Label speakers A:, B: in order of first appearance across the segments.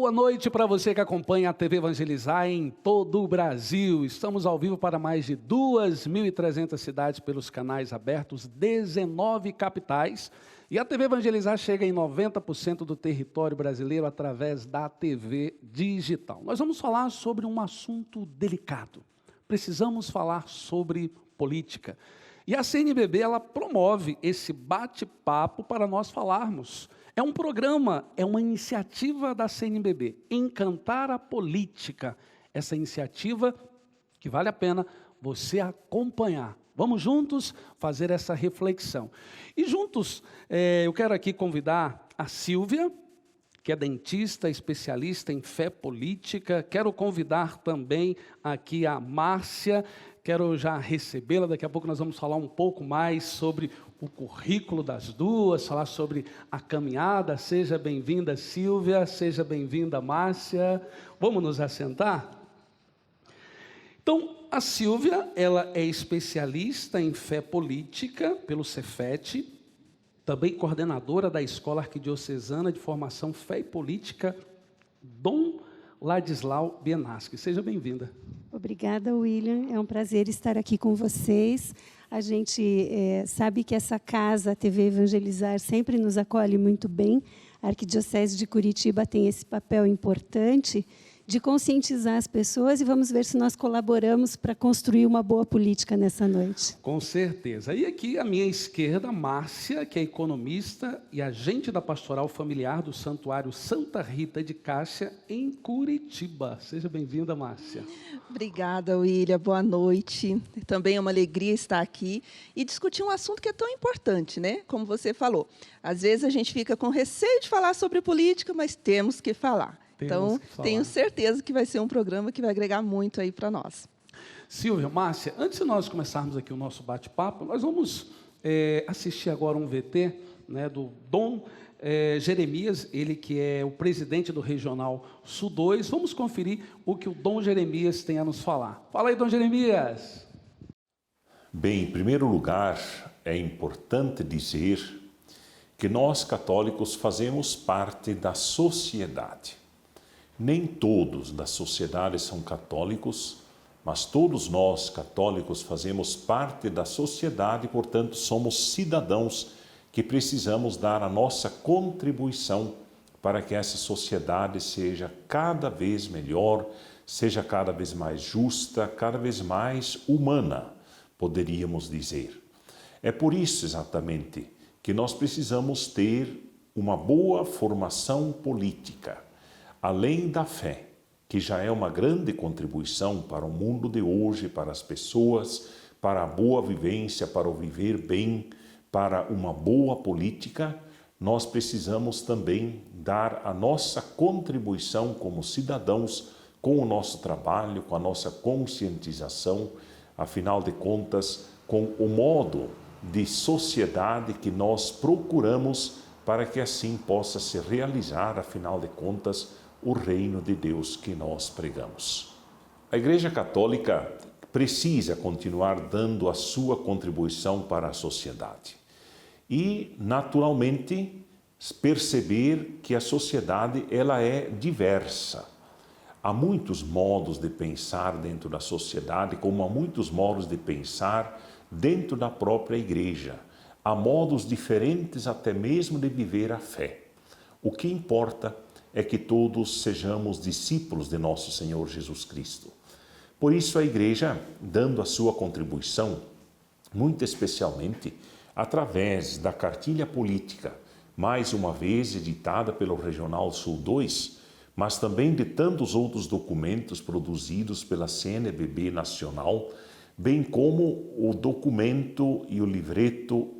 A: Boa noite para você que acompanha a TV Evangelizar em todo o Brasil. Estamos ao vivo para mais de 2.300 cidades pelos canais abertos, 19 capitais. E a TV Evangelizar chega em 90% do território brasileiro através da TV digital. Nós vamos falar sobre um assunto delicado. Precisamos falar sobre política. E a CNBB, ela promove esse bate-papo para nós falarmos. É um programa, é uma iniciativa da CNBB, Encantar a Política. Essa iniciativa que vale a pena você acompanhar. Vamos juntos fazer essa reflexão. E juntos, eu quero aqui convidar a Silvia, que é dentista, especialista em fé política. Quero convidar também aqui a Márcia, quero já recebê-la. Daqui a pouco nós vamos falar um pouco mais sobre o currículo das duas, falar sobre a caminhada. Seja bem-vinda, Silvia, seja bem-vinda, Márcia. Vamos nos assentar? Então, a Silvia, ela é especialista em fé política pelo Cefet, também coordenadora da Escola Arquidiocesana de Formação Fé e Política, Dom Ladislau Bienaschi. Seja bem-vinda.
B: Obrigada, William. É um prazer estar aqui com vocês. A gente sabe que essa casa, a TV Evangelizar, sempre nos acolhe muito bem. A Arquidiocese de Curitiba tem esse papel importante de conscientizar as pessoas e vamos ver se nós colaboramos para construir uma boa política nessa noite.
A: Com certeza. E aqui à minha esquerda, Márcia, que é economista e agente da Pastoral Familiar do Santuário Santa Rita de Cássia, em Curitiba. Seja bem-vinda, Márcia.
C: Obrigada, William. Boa noite. Também é uma alegria estar aqui e discutir um assunto que é tão importante, né? Como você falou. Às vezes a gente fica com receio de falar sobre política, mas temos que falar. Então, tenho certeza que vai ser um programa que vai agregar muito aí para nós.
A: Silvia, Márcia, antes de nós começarmos aqui o nosso bate-papo, nós vamos assistir agora um VT, né, do Dom Jeremias, ele que é o presidente do Regional Sul 2. Vamos conferir o que o Dom Jeremias tem a nos falar. Fala aí, Dom Jeremias.
D: Bem, em primeiro lugar, é importante dizer que nós católicos fazemos parte da sociedade. Nem todos da sociedade são católicos, mas todos nós, católicos, fazemos parte da sociedade, portanto, somos cidadãos que precisamos dar a nossa contribuição para que essa sociedade seja cada vez melhor, seja cada vez mais justa, cada vez mais humana, poderíamos dizer. É por isso, exatamente, que nós precisamos ter uma boa formação política. Além da fé, que já é uma grande contribuição para o mundo de hoje, para as pessoas, para a boa vivência, para o viver bem, para uma boa política, nós precisamos também dar a nossa contribuição como cidadãos com o nosso trabalho, com a nossa conscientização, afinal de contas, com o modo de sociedade que nós procuramos para que assim possa se realizar, afinal de contas, o reino de Deus que nós pregamos. A Igreja Católica precisa continuar dando a sua contribuição para a sociedade e, naturalmente, perceber que a sociedade ela é diversa. Há muitos modos de pensar dentro da sociedade, como há muitos modos de pensar dentro da própria Igreja. Há modos diferentes até mesmo de viver a fé. O que importa é que todos sejamos discípulos de nosso Senhor Jesus Cristo. Por isso a Igreja, dando a sua contribuição, muito especialmente através da cartilha política, mais uma vez editada pelo Regional Sul 2, mas também de tantos outros documentos produzidos pela CNBB Nacional, bem como o documento e o livreto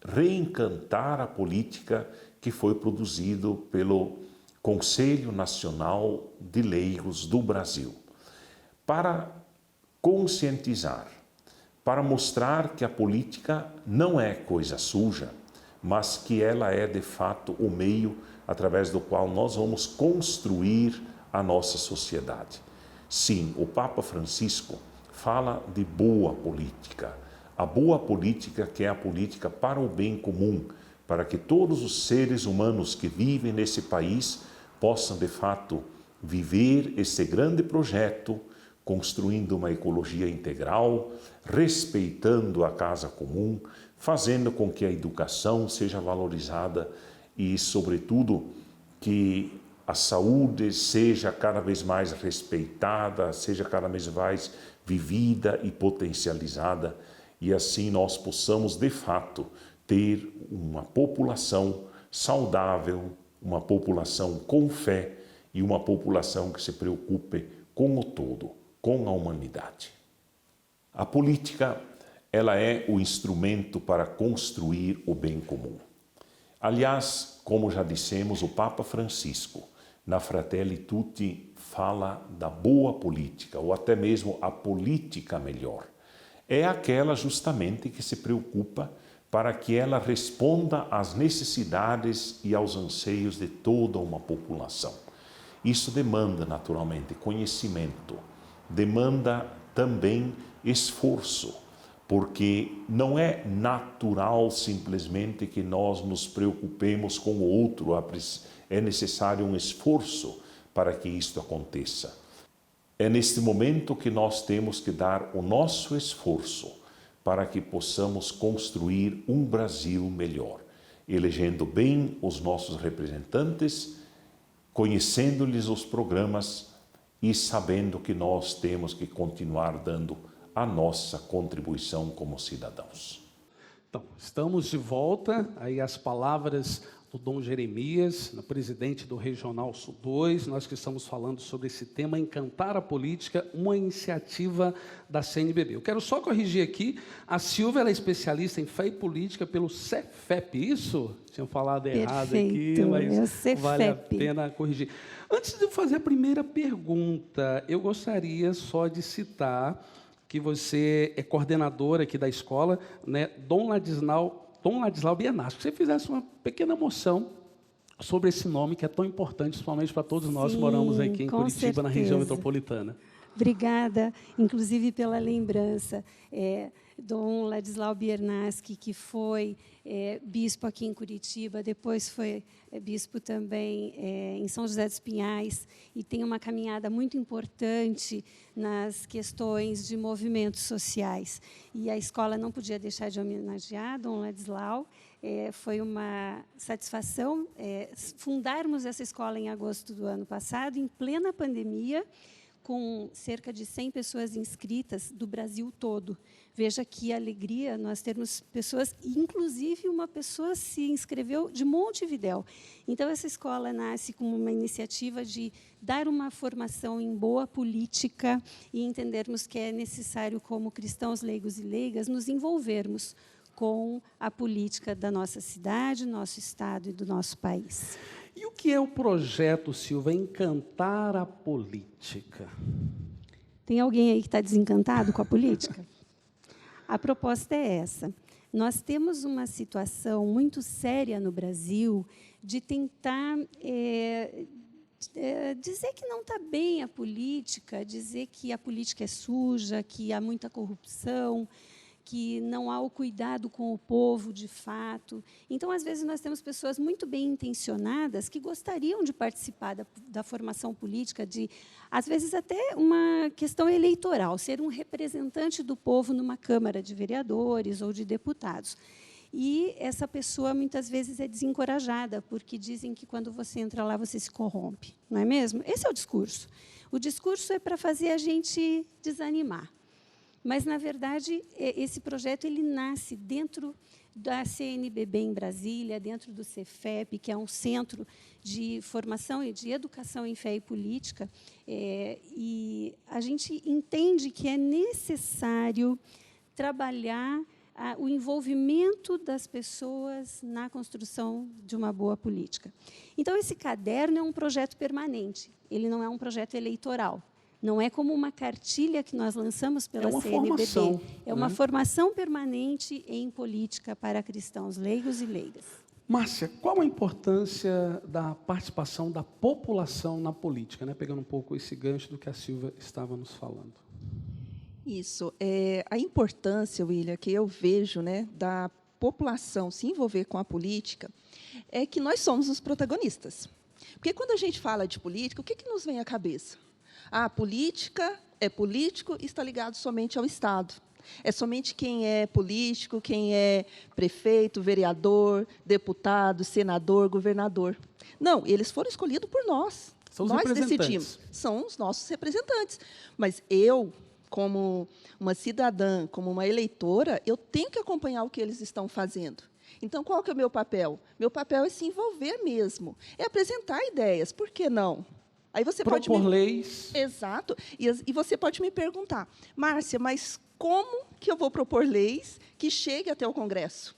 D: Reencantar a Política, que foi produzido pelo Conselho Nacional de Leigos do Brasil, para conscientizar, para mostrar que a política não é coisa suja, mas que ela é de fato o meio através do qual nós vamos construir a nossa sociedade. Sim, o Papa Francisco fala de boa política, a boa política que é a política para o bem comum, para que todos os seres humanos que vivem nesse país possam, de fato, viver esse grande projeto, construindo uma ecologia integral, respeitando a casa comum, fazendo com que a educação seja valorizada e, sobretudo, que a saúde seja cada vez mais respeitada, seja cada vez mais vivida e potencializada, e assim nós possamos, de fato, ter uma população saudável, uma população com fé e uma população que se preocupe com o todo, com a humanidade. A política, ela é o instrumento para construir o bem comum. Aliás, como já dissemos, o Papa Francisco, na Fratelli Tutti, fala da boa política, ou até mesmo a política melhor. É aquela justamente que se preocupa para que ela responda às necessidades e aos anseios de toda uma população. Isso demanda, naturalmente, conhecimento, demanda também esforço, porque não é natural simplesmente que nós nos preocupemos com o outro, é necessário um esforço para que isto aconteça. É neste momento que nós temos que dar o nosso esforço para que possamos construir um Brasil melhor, elegendo bem os nossos representantes, conhecendo-lhes os programas e sabendo que nós temos que continuar dando a nossa contribuição como cidadãos.
A: Então, estamos de volta aí às palavras do Dom Jeremias, presidente do Regional Sul 2, nós que estamos falando sobre esse tema, Encantar a Política, uma iniciativa da CNBB. Eu quero só corrigir aqui, a Silvia ela é especialista em fé e política pelo Cefep, isso? Tinha falado errado aqui, mas vale a pena corrigir. Antes de eu fazer a primeira pergunta, eu gostaria só de citar que você é coordenadora aqui da escola, né, Dom Ladislau Biernasco. Que você fizesse uma pequena moção sobre esse nome que é tão importante, principalmente para todos nós que moramos aqui em Curitiba, certeza, na região metropolitana.
B: Obrigada, inclusive, pela lembrança. Dom Ladislau Biernaschi, que foi bispo aqui em Curitiba, depois foi bispo também em São José dos Pinhais, e tem uma caminhada muito importante nas questões de movimentos sociais. E a escola não podia deixar de homenagear Dom Ladislau. Foi uma satisfação fundarmos essa escola em agosto do ano passado, em plena pandemia, com cerca de 100 pessoas inscritas do Brasil todo. Veja que alegria nós termos pessoas, inclusive uma pessoa se inscreveu de Montevidéu. Então, essa escola nasce como uma iniciativa de dar uma formação em boa política e entendermos que é necessário, como cristãos leigos e leigas, nos envolvermos com a política da nossa cidade, nosso estado e do nosso país.
A: E o que é o projeto, Silvia, Encantar a Política?
B: Tem alguém aí que está desencantado com a política? A proposta é essa. Nós temos uma situação muito séria no Brasil de tentar dizer que não está bem a política, dizer que a política é suja, que há muita corrupção, que não há o cuidado com o povo, de fato. Então, às vezes, nós temos pessoas muito bem intencionadas que gostariam de participar da formação política, às vezes, até uma questão eleitoral, ser um representante do povo numa Câmara de Vereadores ou de deputados. E essa pessoa, muitas vezes, é desencorajada, porque dizem que, quando você entra lá, você se corrompe. Não é mesmo? Esse é o discurso. O discurso é para fazer a gente desanimar. Mas, na verdade, esse projeto ele nasce dentro da CNBB em Brasília, dentro do Cefep, que é um centro de formação e de educação em fé e política, e a gente entende que é necessário trabalhar o envolvimento das pessoas na construção de uma boa política. Então, esse caderno é um projeto permanente, ele não é um projeto eleitoral. Não é como uma cartilha que nós lançamos pela CNBB. É uma formação permanente em política para cristãos leigos e leigas.
A: Márcia, qual a importância da participação da população na política? Né? Pegando um pouco esse gancho do que a Silvia estava nos falando.
C: Isso. A importância, William, que eu vejo, né, da população se envolver com a política é que nós somos os protagonistas. Porque quando a gente fala de política, o que nos vem à cabeça? Ah, política é político e está ligado somente ao Estado. É somente quem é político, quem é prefeito, vereador, deputado, senador, governador. Não, eles foram escolhidos por nós.
A: São os
C: nós
A: representantes.
C: decidimos. São os nossos representantes. Mas eu, como uma cidadã, como uma eleitora, eu tenho que acompanhar o que eles estão fazendo. Então, qual que é o meu papel? Meu papel é se envolver mesmo, é apresentar ideias. Por que não? Aí você pode
A: Propor leis.
C: Exato. E você pode me perguntar, Márcia, mas como que eu vou propor leis que cheguem até o Congresso?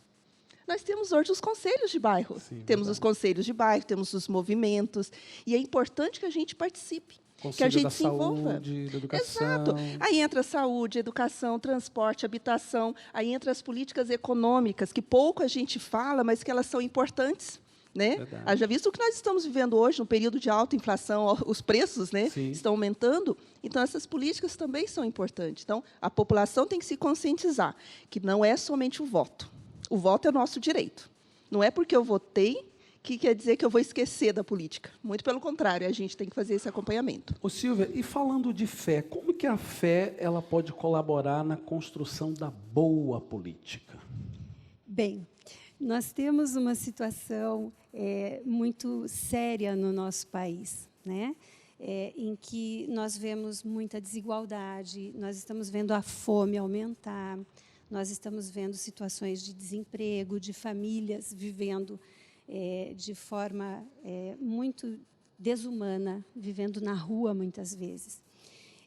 C: Nós temos hoje os conselhos de bairro.
A: Sim,
C: temos
A: verdade.
C: os conselhos de bairro, temos os movimentos. E é importante que a gente participe, que a
A: Conselho
C: gente
A: da
C: se envolva.
A: saúde, da educação.
C: Exato. Aí entra a saúde, educação, transporte, habitação. Aí entra as políticas econômicas, que pouco a gente fala, mas que elas são importantes. Né?
A: Verdade.
C: Haja visto o que nós estamos vivendo hoje, no período de alta inflação, os preços, né,
A: Sim.
C: estão aumentando. Então, essas políticas também são importantes. Então, a população tem que se conscientizar que não é somente o voto. O voto é o nosso direito. Não é porque eu votei que quer dizer que eu vou esquecer da política. Muito pelo contrário, a gente tem que fazer esse acompanhamento.
A: Ô, Silvia, e falando de fé, como que a fé ela pode colaborar na construção da boa política?
B: Bem, nós temos uma situação muito séria no nosso país, né? Em que nós vemos muita desigualdade, nós estamos vendo a fome aumentar, nós estamos vendo situações de desemprego, de famílias vivendo de forma muito desumana, vivendo na rua muitas vezes.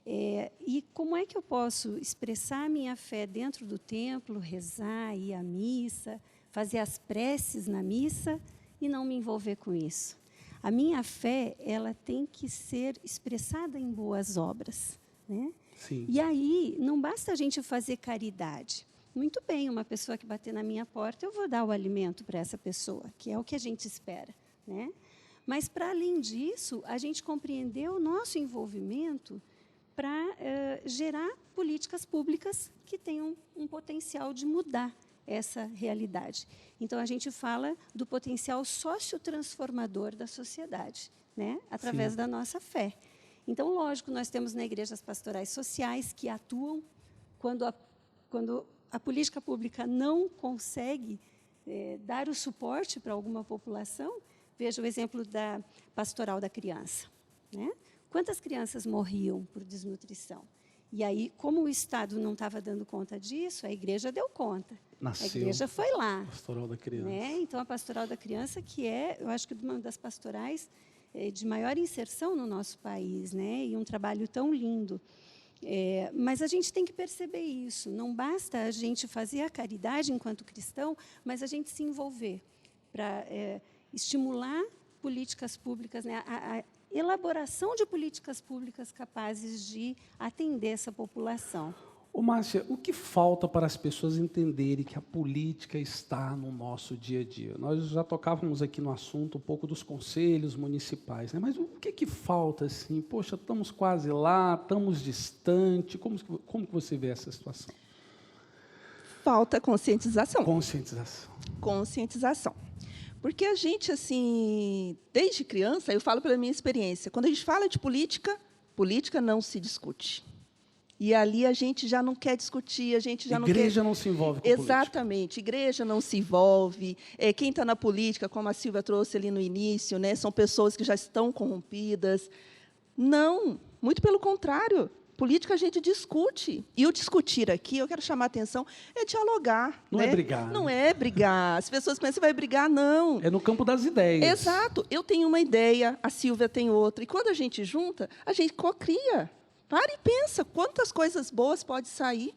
B: E como é que eu posso expressar a minha fé dentro do templo, rezar, ir à missa, fazer as preces na missa e não me envolver com isso? A minha fé, ela tem que ser expressada em boas obras, né?
A: Sim.
B: E aí, não basta a gente fazer caridade. Muito bem, uma pessoa que bater na minha porta, eu vou dar o alimento para essa pessoa, que é o que a gente espera, né? Mas, para além disso, a gente compreender o nosso envolvimento para gerar políticas públicas que tenham um potencial de mudar essa realidade. Então, a gente fala do potencial sociotransformador da sociedade, né? Através da nossa fé. Então, lógico, nós temos na igreja as pastorais sociais que atuam quando a política pública não consegue dar o suporte para alguma população. Veja o exemplo da pastoral da criança, né? Quantas crianças morriam por desnutrição? E aí, como o Estado não estava dando conta disso, a igreja deu conta.
A: Nasceu
B: A igreja foi lá.
A: Pastoral da Criança.
B: Né? Então, a pastoral da criança, que eu acho que uma das pastorais de maior inserção no nosso país, né? E um trabalho tão lindo. Mas a gente tem que perceber isso. Não basta a gente fazer a caridade enquanto cristão, mas a gente se envolver para estimular políticas públicas, né? A elaboração de políticas públicas capazes de atender essa população.
A: Ô, Márcia, o que falta para as pessoas entenderem que a política está no nosso dia a dia? Nós já tocávamos aqui no assunto um pouco dos conselhos municipais, né? Mas o que falta, assim? Poxa, estamos quase lá, estamos distante. Como que você vê essa situação?
C: Falta conscientização.
A: Conscientização.
C: Conscientização. Porque a gente, assim, desde criança, eu falo pela minha experiência, quando a gente fala de política, política não se discute. E ali a gente já não quer discutir, a gente já não quer...
A: Igreja não se envolve com política.
C: Exatamente, igreja não se envolve. Quem está na política, como a Silvia trouxe ali no início, né, são pessoas que já estão corrompidas. Não, muito pelo contrário. Política a gente discute. E o discutir aqui, eu quero chamar a atenção, é dialogar.
A: Não
C: né?
A: é brigar.
C: Não
A: né?
C: é brigar. As pessoas pensam que vai brigar, não.
A: É no campo das ideias.
C: Exato. Eu tenho uma ideia, a Silvia tem outra. E quando a gente junta, a gente cocria. Para e pensa quantas coisas boas pode sair.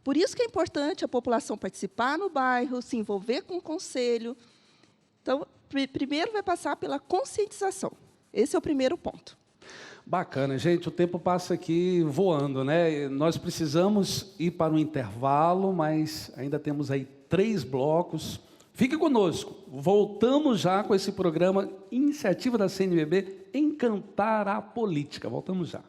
C: Por isso que é importante a população participar no bairro, se envolver com o conselho. Então, primeiro vai passar pela conscientização. Esse é o primeiro ponto.
A: Bacana, gente, o tempo passa aqui voando, né? Nós precisamos ir para um intervalo, mas ainda temos aí 3 blocos. Fique conosco, voltamos já com esse programa, iniciativa da CNBB, Encantar a Política. Voltamos já.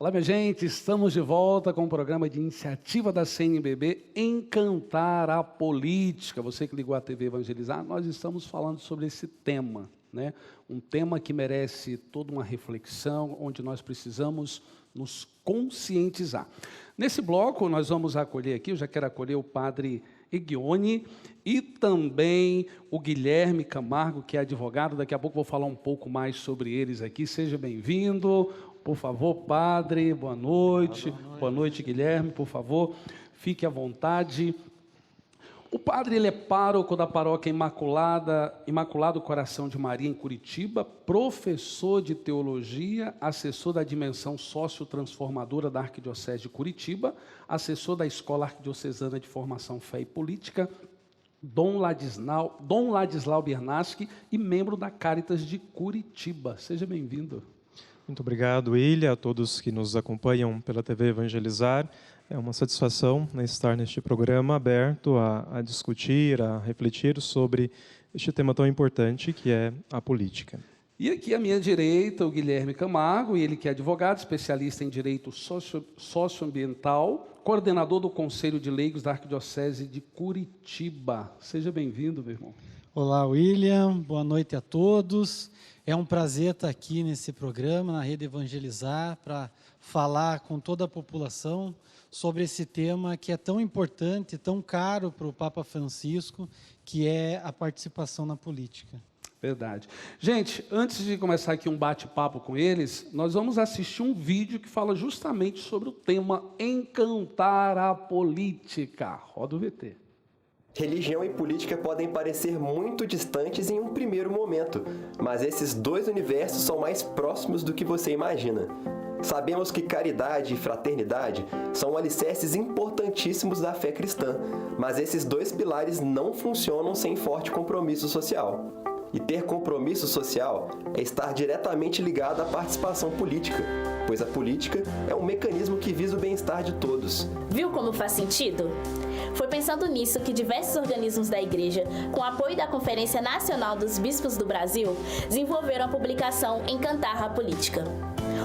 A: Olá, minha gente, estamos de volta com o programa de iniciativa da CNBB Encantar a Política. Você que ligou a TV Evangelizar, nós estamos falando sobre esse tema, né? Um tema que merece toda uma reflexão, onde nós precisamos nos conscientizar. Nesse bloco, nós vamos acolher aqui, eu já quero acolher o padre Egione e também o Guilherme Camargo, que é advogado. Daqui a pouco vou falar um pouco mais sobre eles aqui. Seja bem-vindo. Por favor, padre, boa noite. Boa noite, Guilherme, por favor, fique à vontade. O padre, ele é pároco da paróquia Imaculado Coração de Maria, em Curitiba, professor de teologia, assessor da dimensão sociotransformadora da Arquidiocese de Curitiba, assessor da Escola Arquidiocesana de Formação Fé e Política, Dom Ladislau Bernaschi, e membro da Cáritas de Curitiba. Seja bem-vindo.
E: Muito obrigado, Ilha, a todos que nos acompanham pela TV Evangelizar. É uma satisfação, né, estar neste programa aberto a discutir, a refletir sobre este tema tão importante que é a política.
A: E aqui à minha direita, o Guilherme Camargo, ele que é advogado, especialista em direito socioambiental, coordenador do Conselho de Leigos da Arquidiocese de Curitiba. Seja bem-vindo, meu irmão.
F: Olá, William. Boa noite a todos. É um prazer estar aqui nesse programa, na Rede Evangelizar, para falar com toda a população sobre esse tema que é tão importante, tão caro para o Papa Francisco, que é a participação na política.
A: Verdade. Gente, antes de começar aqui um bate-papo com eles, nós vamos assistir um vídeo que fala justamente sobre o tema Encantar a Política. Roda o VT.
G: Religião e política podem parecer muito distantes em um primeiro momento, mas esses dois universos são mais próximos do que você imagina. Sabemos que caridade e fraternidade são alicerces importantíssimos da fé cristã, mas esses dois pilares não funcionam sem forte compromisso social. E ter compromisso social é estar diretamente ligado à participação política, pois a política é um mecanismo que visa o bem-estar de todos.
H: Viu como faz sentido? Foi pensando nisso que diversos organismos da Igreja, com apoio da Conferência Nacional dos Bispos do Brasil, desenvolveram a publicação Encantar a Política.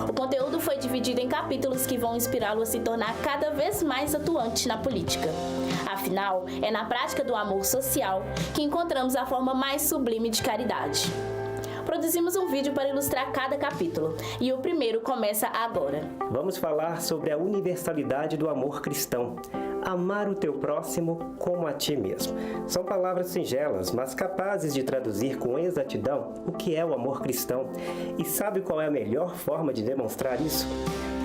H: O conteúdo foi dividido em capítulos que vão inspirá-lo a se tornar cada vez mais atuante na política. Afinal, é na prática do amor social que encontramos a forma mais sublime de caridade. Produzimos um vídeo para ilustrar cada capítulo, e o primeiro começa agora.
I: Vamos falar sobre a universalidade do amor cristão. Amar o teu próximo como a ti mesmo. São palavras singelas, mas capazes de traduzir com exatidão o que é o amor cristão. E sabe qual é a melhor forma de demonstrar isso?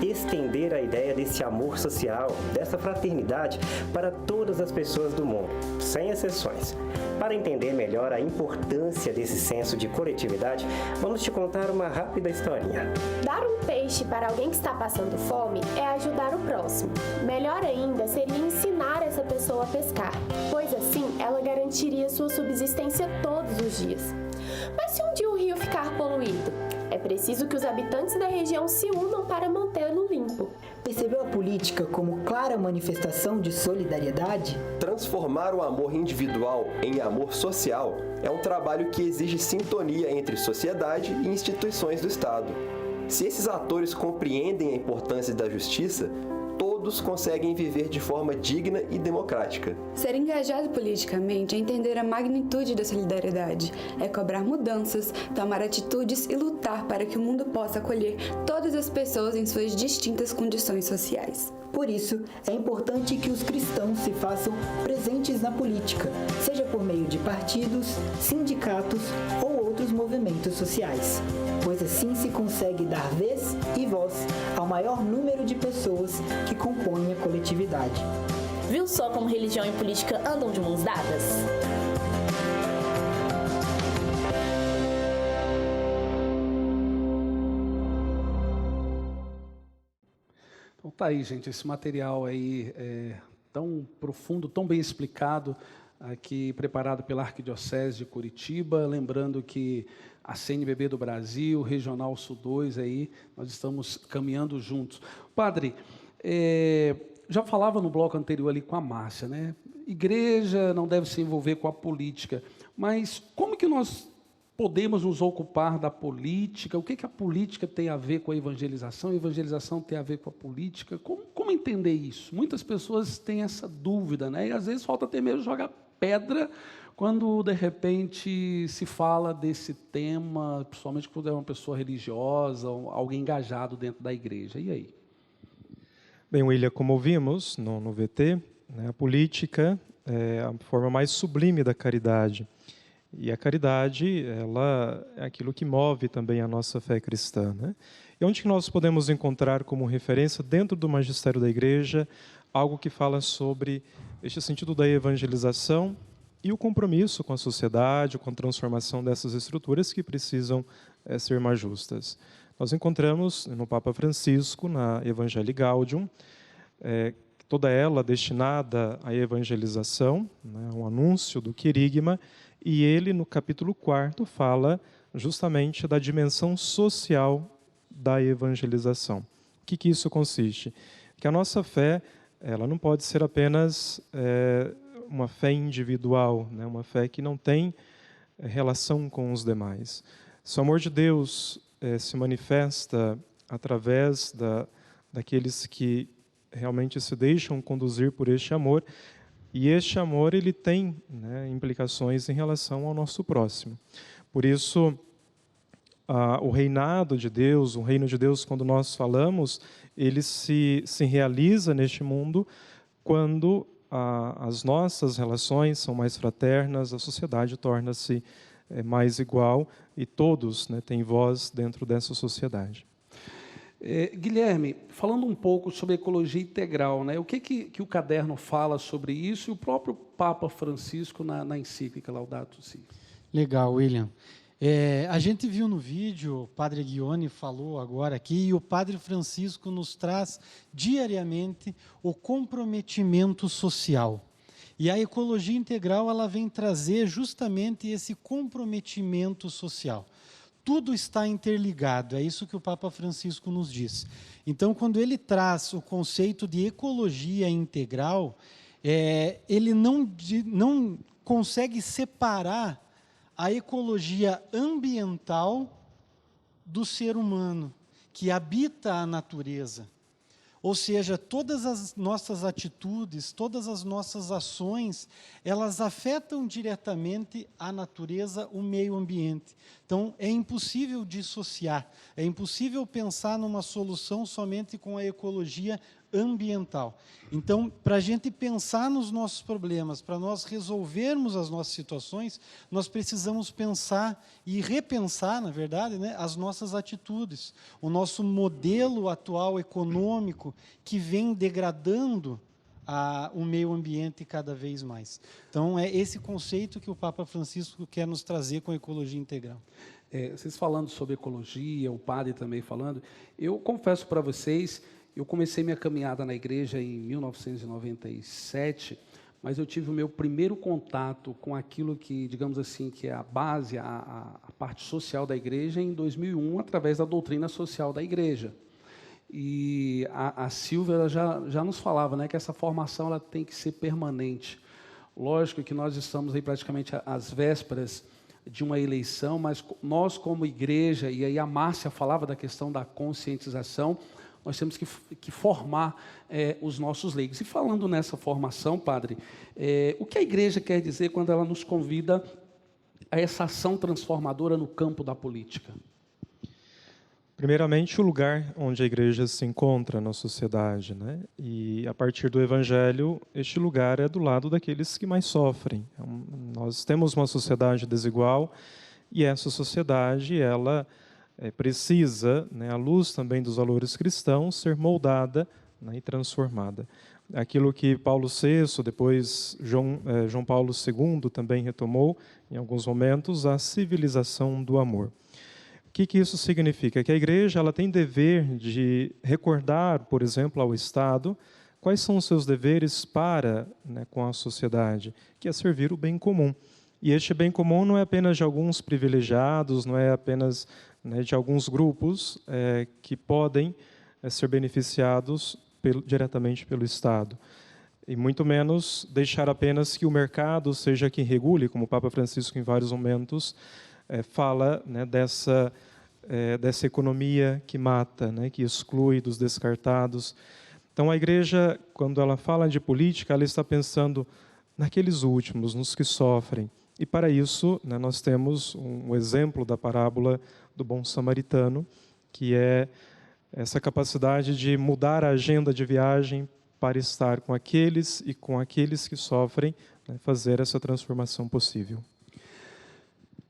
I: Estender a ideia desse amor social, dessa fraternidade, para todas as pessoas do mundo, sem exceções. Para entender melhor a importância desse senso de coletividade, vamos te contar uma rápida historinha.
J: Dar um peixe para alguém que está passando fome é ajudar o próximo. Melhor ainda seria ensinar essa pessoa a pescar, pois assim ela garantiria sua subsistência todos os dias. Mas se um dia o rio ficar poluído, é preciso que os habitantes da região se unam para mantê-lo limpo.
K: Percebeu a política como clara manifestação de solidariedade?
G: Transformar o amor individual em amor social é um trabalho que exige sintonia entre sociedade e instituições do Estado. Se esses atores compreendem a importância da justiça, todos conseguem viver de forma digna e democrática.
L: Ser engajado politicamente é entender a magnitude da solidariedade, é cobrar mudanças, tomar atitudes e lutar para que o mundo possa acolher todas as pessoas em suas distintas condições sociais.
K: Por isso, é importante que os cristãos se façam presentes na política, seja por meio de partidos, sindicatos ou outros movimentos sociais, pois assim se consegue dar vez e voz ao maior número de pessoas que compõem a coletividade.
H: Viu só como religião e política andam de mãos dadas?
A: Então tá aí, gente, esse material aí tão profundo, tão bem explicado, aqui preparado pela Arquidiocese de Curitiba, lembrando que a CNBB do Brasil, Regional Sul 2, aí, nós estamos caminhando juntos. Padre, já falava no bloco anterior ali com a Márcia, né? Igreja não deve se envolver com a política, mas como que nós podemos nos ocupar da política? O que a política tem a ver com a evangelização tem a ver com a política? Como entender isso? Muitas pessoas têm essa dúvida, né? E às vezes falta até mesmo jogar pedra quando, de repente, se fala desse tema, principalmente quando é uma pessoa religiosa, alguém engajado dentro da igreja. E aí?
E: Bem, William, como ouvimos no VT, né, a política é a forma mais sublime da caridade. E a caridade, ela é aquilo que move também a nossa fé cristã, né? E onde que nós podemos encontrar como referência, dentro do magistério da igreja, algo que fala sobre este sentido da evangelização e o compromisso com a sociedade, com a transformação dessas estruturas que precisam ser mais justas. Nós encontramos no Papa Francisco, na Evangelii Gaudium, toda ela destinada à evangelização, né, um anúncio do querigma, e ele, no capítulo 4º, fala justamente da dimensão social da evangelização. O que isso consiste? Que a nossa fé, ela não pode ser apenas uma fé individual, né, uma fé que não tem relação com os demais. Se o amor de Deus se manifesta através daqueles que realmente se deixam conduzir por este amor, e este amor ele tem, né, implicações em relação ao nosso próximo. Por isso, o reinado de Deus, o reino de Deus, quando nós falamos, ele se realiza neste mundo quando as nossas relações são mais fraternas, a sociedade torna-se mais igual e todos, né, têm voz dentro dessa sociedade.
A: Guilherme, falando um pouco sobre ecologia integral, né? O que o caderno fala sobre isso e o próprio Papa Francisco na encíclica Laudato Si?
F: Legal, William. A gente viu no vídeo, o Padre Ghioni falou agora aqui, e o Padre Francisco nos traz diariamente o comprometimento social. E a ecologia integral ela vem trazer justamente esse comprometimento social. Tudo está interligado, é isso que o Papa Francisco nos diz. Então, quando ele traz o conceito de ecologia integral, ele não consegue separar a ecologia ambiental do ser humano, que habita a natureza. Ou seja, todas as nossas atitudes, todas as nossas ações, elas afetam diretamente a natureza, o meio ambiente. Então, é impossível dissociar, é impossível pensar numa solução somente com a ecologia ambiental. Então, para a gente pensar nos nossos problemas, para nós resolvermos as nossas situações, nós precisamos pensar e repensar, na verdade, né, as nossas atitudes. O nosso modelo atual econômico que vem degradando o meio ambiente cada vez mais. Então, é esse conceito que o Papa Francisco quer nos trazer com a ecologia integral.
A: Vocês falando sobre ecologia, o padre também falando, eu confesso para vocês, eu comecei minha caminhada na igreja em 1997, mas eu tive o meu primeiro contato com aquilo que, digamos assim, que é a base, a parte social da igreja em 2001, através da doutrina social da igreja. E a Silvia ela já nos falava, né, que essa formação ela tem que ser permanente. Lógico que nós estamos aí praticamente às vésperas de uma eleição, mas nós como igreja, e aí a Márcia falava da questão da conscientização, nós temos que formar os nossos leigos. E falando nessa formação, padre, o que a igreja quer dizer quando ela nos convida a essa ação transformadora no campo da política?
E: Primeiramente, o lugar onde a igreja se encontra na sociedade, né? E a partir do Evangelho, este lugar é do lado daqueles que mais sofrem. Nós temos uma sociedade desigual e essa sociedade, ela precisa, né, à luz também dos valores cristãos, ser moldada, né, e transformada. Aquilo que Paulo VI, depois João Paulo II também retomou, em alguns momentos, a civilização do amor. O que isso significa? Que a igreja ela tem dever de recordar, por exemplo, ao Estado, quais são os seus deveres para, né, com a sociedade, que é servir o bem comum. E este bem comum não é apenas de alguns privilegiados, não é apenas, né, de alguns grupos que podem ser beneficiados diretamente pelo Estado. E muito menos deixar apenas que o mercado seja quem regule, como o Papa Francisco em vários momentos fala, né, dessa economia que mata, né, que exclui dos descartados. Então, a igreja, quando ela fala de política, ela está pensando naqueles últimos, nos que sofrem. E, para isso, né, nós temos um exemplo da parábola do bom samaritano, que é essa capacidade de mudar a agenda de viagem para estar com aqueles que sofrem, né, fazer essa transformação possível.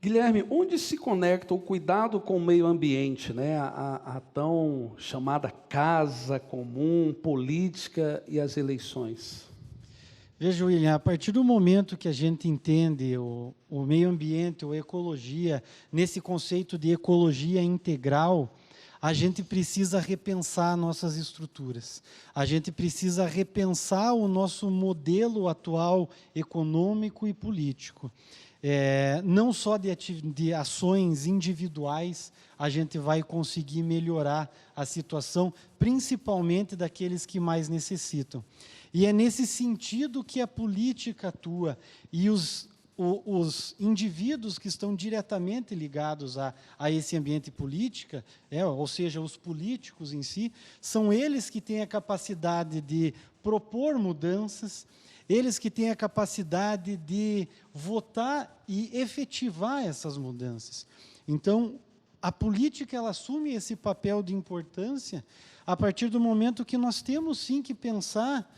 A: Guilherme, onde se conecta o cuidado com o meio ambiente, né? a tão chamada casa comum, política e as eleições?
F: Veja, William, a partir do momento que a gente entende o meio ambiente, ou ecologia, nesse conceito de ecologia integral, a gente precisa repensar nossas estruturas. A gente precisa repensar o nosso modelo atual econômico e político. Não só de ações individuais a gente vai conseguir melhorar a situação, principalmente daqueles que mais necessitam. E é nesse sentido que a política atua, e os indivíduos que estão diretamente ligados a esse ambiente político, ou seja, os políticos em si, são eles que têm a capacidade de propor mudanças, eles que têm a capacidade de votar e efetivar essas mudanças. Então, a política ela assume esse papel de importância a partir do momento que nós temos, sim, que pensar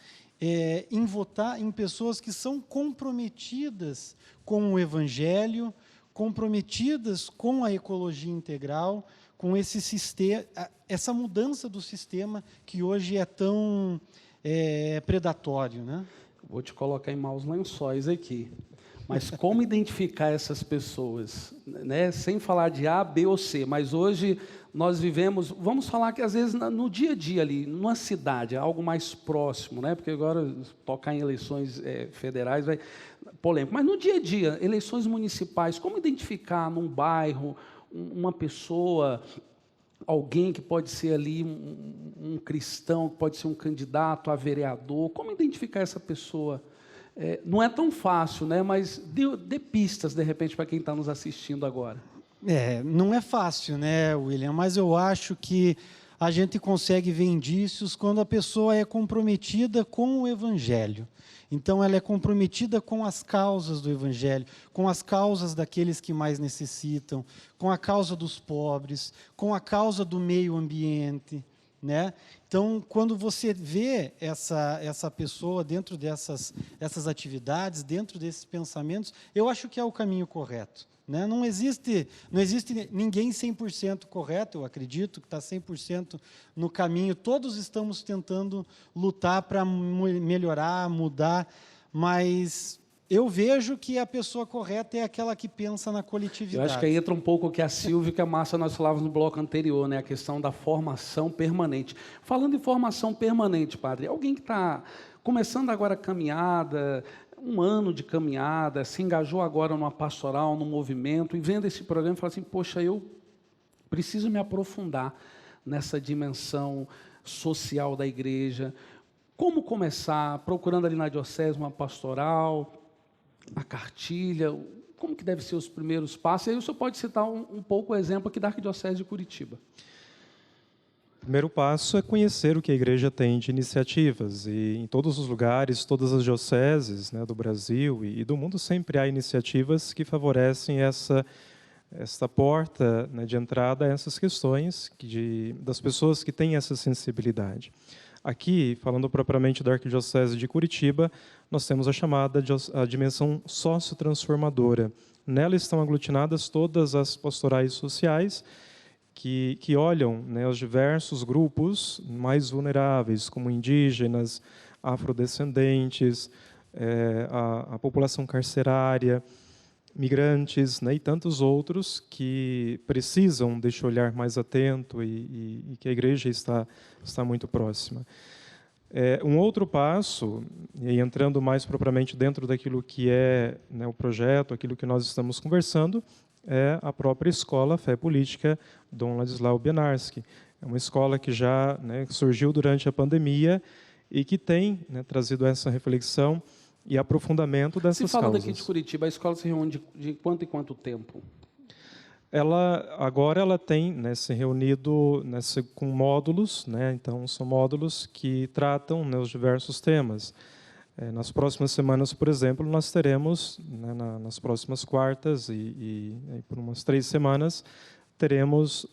F: em votar em pessoas que são comprometidas com o Evangelho, comprometidas com a ecologia integral, com esse sistema, essa mudança do sistema que hoje é tão predatório, né?
A: Vou te colocar em maus lençóis aqui. Mas como identificar essas pessoas? Né? Sem falar de A, B ou C, mas hoje nós vivemos, vamos falar que às vezes no dia a dia ali, numa cidade, algo mais próximo, né? Porque agora tocar em eleições federais vai polêmico, mas no dia a dia, eleições municipais, como identificar num bairro uma pessoa, alguém que pode ser ali um cristão, que pode ser um candidato a vereador, como identificar essa pessoa? Não é tão fácil, né? Mas dê pistas, de repente, para quem está nos assistindo agora.
F: Não é fácil, né, William? Mas eu acho que a gente consegue ver indícios quando a pessoa é comprometida com o Evangelho. Então, ela é comprometida com as causas do Evangelho, com as causas daqueles que mais necessitam, com a causa dos pobres, com a causa do meio ambiente, né? Então, quando você vê essa pessoa dentro dessas atividades, dentro desses pensamentos, eu acho que é o caminho correto. Né? Não existe ninguém 100% correto, eu acredito que está 100% no caminho. Todos estamos tentando lutar para melhorar, mudar, mas eu vejo que a pessoa correta é aquela que pensa na coletividade.
A: Eu acho que aí entra um pouco o que a Silvia e que a Márcia nós falávamos no bloco anterior, né? A questão da formação permanente. Falando em formação permanente, padre, alguém que está começando agora a caminhada, um ano de caminhada, se engajou agora numa pastoral, num movimento, e vendo esse programa e fala assim, poxa, eu preciso me aprofundar nessa dimensão social da igreja. Como começar? Procurando ali na diocese uma pastoral, a cartilha, como que devem ser os primeiros passos? E aí o senhor pode citar um pouco o exemplo aqui da Arquidiocese de Curitiba.
E: O primeiro passo é conhecer o que a igreja tem de iniciativas, e em todos os lugares, todas as dioceses, né, do Brasil e do mundo, sempre há iniciativas que favorecem essa porta, né, de entrada a essas questões das pessoas que têm essa sensibilidade. Aqui, falando propriamente da Arquidiocese de Curitiba, nós temos a chamada a dimensão sociotransformadora. Nela estão aglutinadas todas as pastorais sociais que olham, né, os diversos grupos mais vulneráveis, como indígenas, afrodescendentes, a população carcerária, migrantes, né, e tantos outros que precisam desse olhar mais atento e que a igreja está muito próxima. Um outro passo, e entrando mais propriamente dentro daquilo que é, né, o projeto, aquilo que nós estamos conversando, é a própria escola Fé Política Dom Ladislau Bienarski. É uma escola que já, né, surgiu durante a pandemia e que tem, né, trazido essa reflexão e aprofundamento dessas causas.
A: Se falando aqui de Curitiba, a escola se reúne de quanto em quanto tempo?
E: Agora ela tem, né, se reunido com módulos, né, então são módulos que tratam, né, os diversos temas. Nas próximas semanas, por exemplo, nós teremos, né, nas próximas quartas e por umas 3 semanas, teremos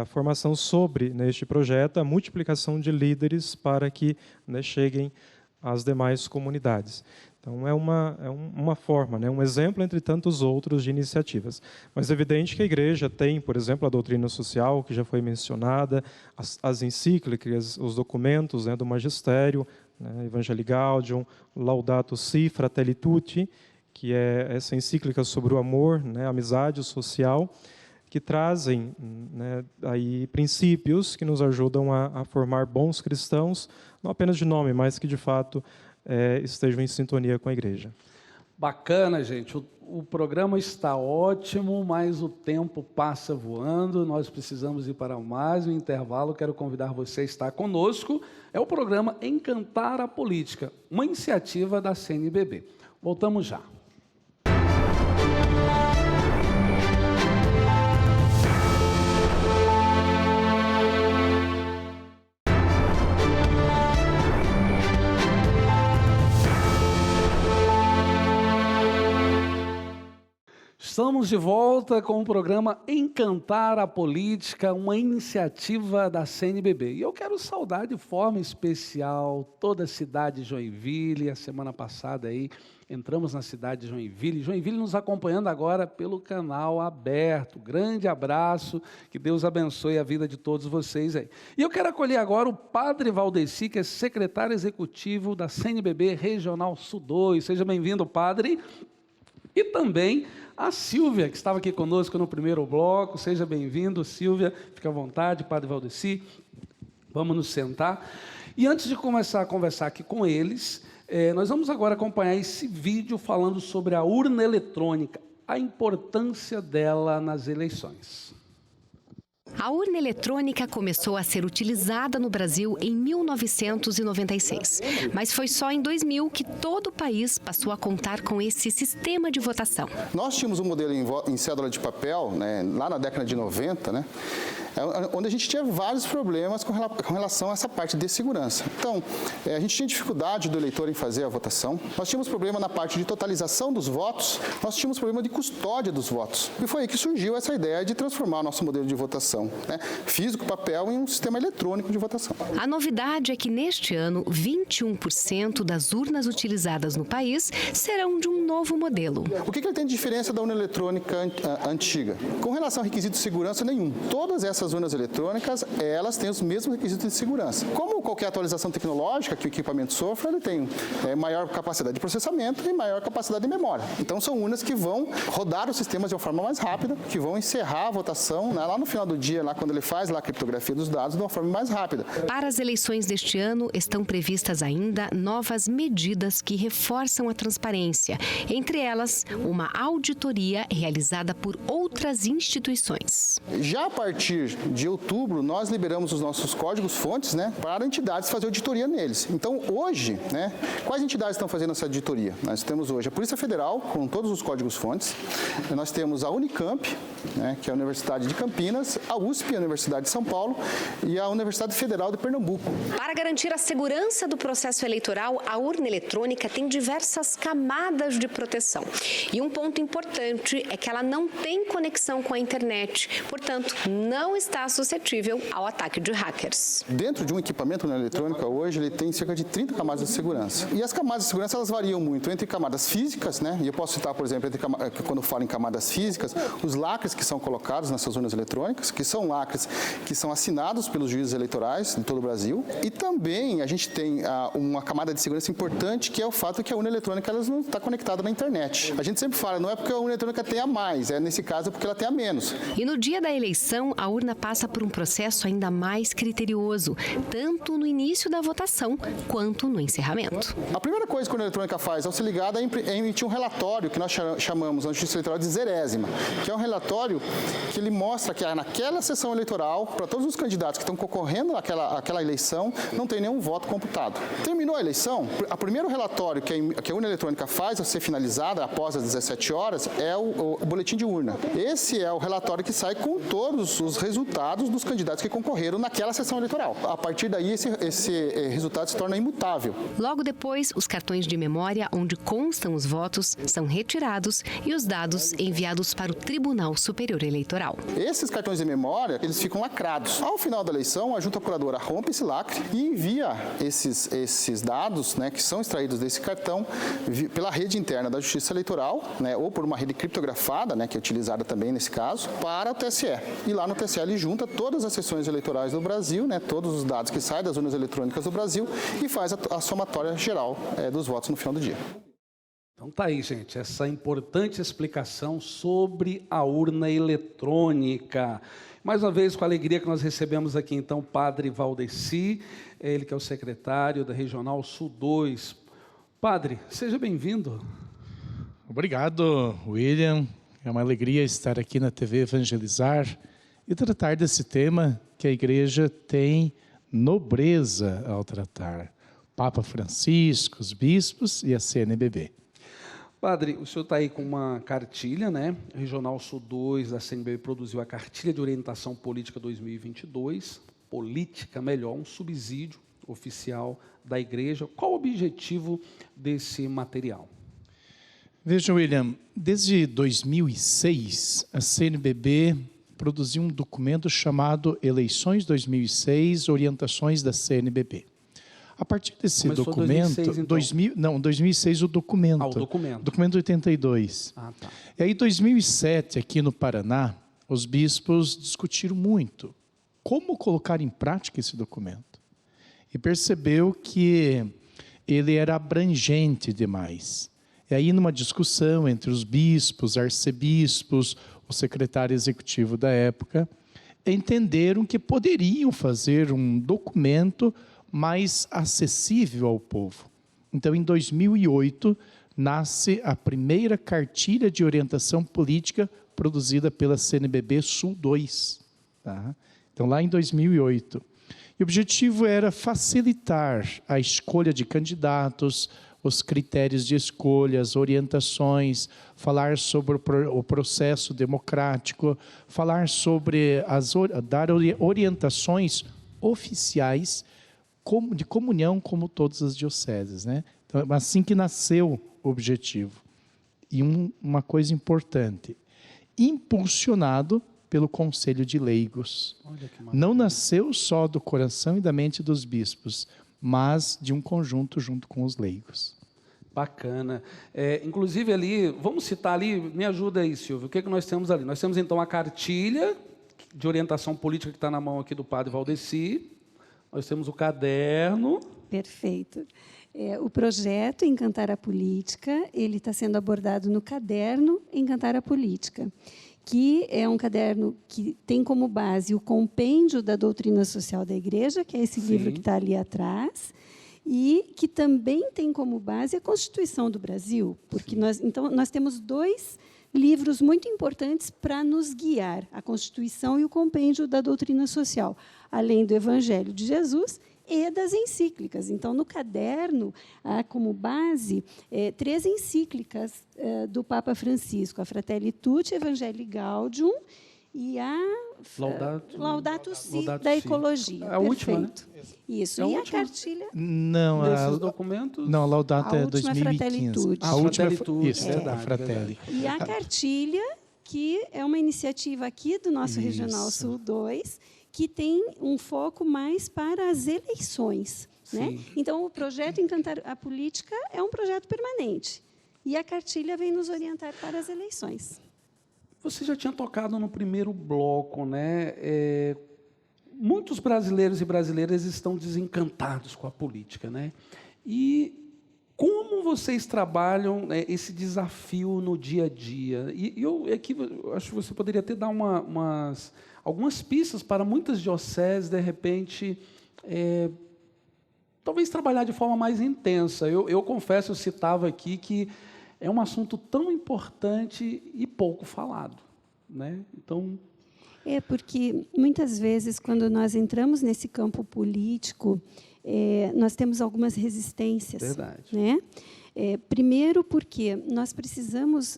E: a formação sobre, neste projeto, a multiplicação de líderes para que, né, cheguem às demais comunidades. Então, é uma forma, né, um exemplo entre tantos outros de iniciativas. Mas é evidente que a igreja tem, por exemplo, a doutrina social, que já foi mencionada, as encíclicas, os documentos, né, do magistério, né, Evangelii Gaudium, Laudato Si, Fratelli Tutti, que é essa encíclica sobre o amor, né, a amizade social, que trazem, né, aí princípios que nos ajudam a formar bons cristãos, não apenas de nome, mas que, de fato, estejam em sintonia com a igreja.
A: Bacana, gente. O programa está ótimo, mas o tempo passa voando. Nós precisamos ir para mais um intervalo. Quero convidar você a estar conosco. É o programa Encantar a Política, uma iniciativa da CNBB. Voltamos já. Estamos de volta com o programa Encantar a Política, uma iniciativa da CNBB. E eu quero saudar de forma especial toda a cidade de Joinville. A semana passada aí entramos na cidade de Joinville. Joinville nos acompanhando agora pelo canal aberto. Grande abraço, que Deus abençoe a vida de todos vocês aí. E eu quero acolher agora o Padre Valdeci, que é secretário executivo da CNBB Regional Sul 2. Seja bem-vindo, Padre. E também a Silvia, que estava aqui conosco no primeiro bloco. Seja bem-vindo, Silvia. Fique à vontade, Padre Valdeci. Vamos nos sentar. E antes de começar a conversar aqui com eles, nós vamos agora acompanhar esse vídeo falando sobre a urna eletrônica, a importância dela nas eleições.
M: A urna eletrônica começou a ser utilizada no Brasil em 1996, mas foi só em 2000 que todo o país passou a contar com esse sistema de votação.
N: Nós tínhamos um modelo em cédula de papel, né, lá na década de 90, né, onde a gente tinha vários problemas com relação a essa parte de segurança. Então, a gente tinha dificuldade do eleitor em fazer a votação, nós tínhamos problema na parte de totalização dos votos, nós tínhamos problema de custódia dos votos. E foi aí que surgiu essa ideia de transformar o nosso modelo de votação, né, físico, papel, em um sistema eletrônico de votação.
M: A novidade é que neste ano, 21% das urnas utilizadas no país serão de um novo modelo.
N: O que ele tem de diferença da urna eletrônica antiga? Com relação a requisitos de segurança, nenhum. Todas essas urnas eletrônicas, elas têm os mesmos requisitos de segurança. Como qualquer atualização tecnológica que o equipamento sofre, ele tem maior capacidade de processamento e maior capacidade de memória. Então, são urnas que vão rodar os sistemas de uma forma mais rápida, que vão encerrar a votação, né, lá no final do dia, lá quando ele faz lá a criptografia dos dados, de uma forma mais rápida.
M: Para as eleições deste ano, estão previstas ainda novas medidas que reforçam a transparência. Entre elas, uma auditoria realizada por outras instituições.
N: Já a partir de outubro, nós liberamos os nossos códigos-fontes, né, para entidades fazer auditoria neles. Então, hoje, né, quais entidades estão fazendo essa auditoria? Nós temos hoje a Polícia Federal, com todos os códigos-fontes, nós temos a Unicamp, né, que é a Universidade de Campinas, a USP, a Universidade de São Paulo, e a Universidade Federal de Pernambuco.
M: Para garantir a segurança do processo eleitoral, a urna eletrônica tem diversas camadas de proteção. E um ponto importante é que ela não tem conexão com a internet, portanto, não está suscetível ao ataque de hackers.
N: Dentro de um equipamento na eletrônica hoje, ele tem cerca de 30 camadas de segurança. E as camadas de segurança, elas variam muito entre camadas físicas, né? E eu posso citar, por exemplo, quando eu falo em camadas físicas, os lacres que são colocados nessas urnas eletrônicas, que são lacres que são assinados pelos juízes eleitorais de todo o Brasil. E também a gente tem uma camada de segurança importante, que é o fato que a urna eletrônica ela não está conectada na internet. A gente sempre fala, não é porque a urna eletrônica tem a mais, nesse caso é porque ela tem a menos.
M: E no dia da eleição, a urna urna passa por um processo ainda mais criterioso, tanto no início da votação quanto no encerramento.
N: A primeira coisa que a urna eletrônica faz ao ser ligada é emitir um relatório que nós chamamos na Justiça Eleitoral de zerésima, que é um relatório que ele mostra que naquela sessão eleitoral, para todos os candidatos que estão concorrendo àquela eleição, não tem nenhum voto computado. Terminou a eleição, o primeiro relatório que a urna eletrônica faz ao ser finalizada, após as 17 horas, é o boletim de urna. Esse é o relatório que sai com todos os resultados dos candidatos que concorreram naquela sessão eleitoral. A partir daí, esse resultado se torna imutável.
M: Logo depois, os cartões de memória onde constam os votos são retirados e os dados enviados para o Tribunal Superior Eleitoral.
N: Esses cartões de memória, eles ficam lacrados. Ao final da eleição, a Junta Curadora rompe esse lacre e envia esses dados, né, que são extraídos desse cartão pela rede interna da Justiça Eleitoral, né, ou por uma rede criptografada, né, que é utilizada também nesse caso, para o TSE. E lá no TSE ele junta todas as sessões eleitorais do Brasil, né, todos os dados que saem das urnas eletrônicas do Brasil e faz a somatória geral dos votos no final do dia.
A: Então tá aí, gente, essa importante explicação sobre a urna eletrônica. Mais uma vez, com a alegria que nós recebemos aqui, então, o Padre Valdeci, ele que é o secretário da Regional Sul 2. Padre, seja bem-vindo.
O: Obrigado, William. É uma alegria estar aqui na TV Evangelizar e tratar desse tema que a Igreja tem nobreza ao tratar. Papa Francisco, os bispos e a CNBB.
A: Padre, o senhor está aí com uma cartilha, né? Regional Sul 2 da CNBB produziu a Cartilha de Orientação Política 2022, Política Melhor, um subsídio oficial da Igreja. Qual o objetivo desse material?
O: Veja, William, desde 2006, a CNBB produziu um documento chamado Eleições 2006, Orientações da CNBB. A partir desse documento, 2006, então. 2006 o documento.
A: O documento.
O: Documento 82.
A: Tá.
O: E aí, em 2007, aqui no Paraná, os bispos discutiram muito como colocar em prática esse documento. E percebeu que ele era abrangente demais. E aí, numa discussão entre os bispos, arcebispos, o secretário executivo da época, entenderam que poderiam fazer um documento mais acessível ao povo. Então, em 2008, nasce a primeira cartilha de orientação política produzida pela CNBB Sul 2. Tá? Então, lá em 2008. E o objetivo era facilitar a escolha de candidatos, os critérios de escolha, as orientações, falar sobre o processo democrático, falar sobre dar orientações oficiais de comunhão como todas as dioceses, né? Então, assim que nasceu o objetivo. E uma coisa importante, impulsionado pelo Conselho de Leigos. Não nasceu só do coração e da mente dos bispos, mas de um conjunto junto com os leigos.
A: Bacana. Inclusive ali, vamos citar ali, me ajuda aí, Silvio, o que nós temos ali? Nós temos então a cartilha de orientação política que está na mão aqui do Padre Valdeci. Nós temos o caderno.
B: Perfeito. O projeto Encantar a Política, ele está sendo abordado no caderno Encantar a Política, que é um caderno que tem como base o compêndio da doutrina social da Igreja, que é esse livro que está ali atrás, e que também tem como base a Constituição do Brasil, porque nós temos dois livros muito importantes para nos guiar, a Constituição e o compêndio da doutrina social, além do Evangelho de Jesus e das encíclicas. Então, no caderno, há como base 3 encíclicas do Papa Francisco, a Fratelli Tutti, Evangelii Gaudium e a Laudato Si da Ecologia.
A: A última, né?
B: Isso.
A: É
B: e
A: última?
B: a cartilha?
O: Não,
A: desses documentos?
O: Não, a Laudato é
B: última
O: 2015.
B: Fratelli Tutti.
O: A última
A: Fratelli Tutti,
O: isso,
A: verdade,
O: a Fratelli.
B: E a cartilha, que é uma iniciativa aqui do nosso Regional Sul 2, que tem um foco mais para as eleições. Né? Então, o projeto Encantar a Política é um projeto permanente. E a cartilha vem nos orientar para as eleições.
A: Você já tinha tocado no primeiro bloco, né? Muitos brasileiros e brasileiras estão desencantados com a política, né? E Como vocês trabalham esse desafio no dia a dia? E eu acho que você poderia até dar algumas pistas para muitas dioceses, de repente, talvez trabalhar de forma mais intensa. Eu confesso, eu citava aqui que é um assunto tão importante e pouco falado, né? Então...
B: porque muitas vezes, quando nós entramos nesse campo político, nós temos algumas resistências.
A: Verdade.
B: Né? Primeiro porque nós precisamos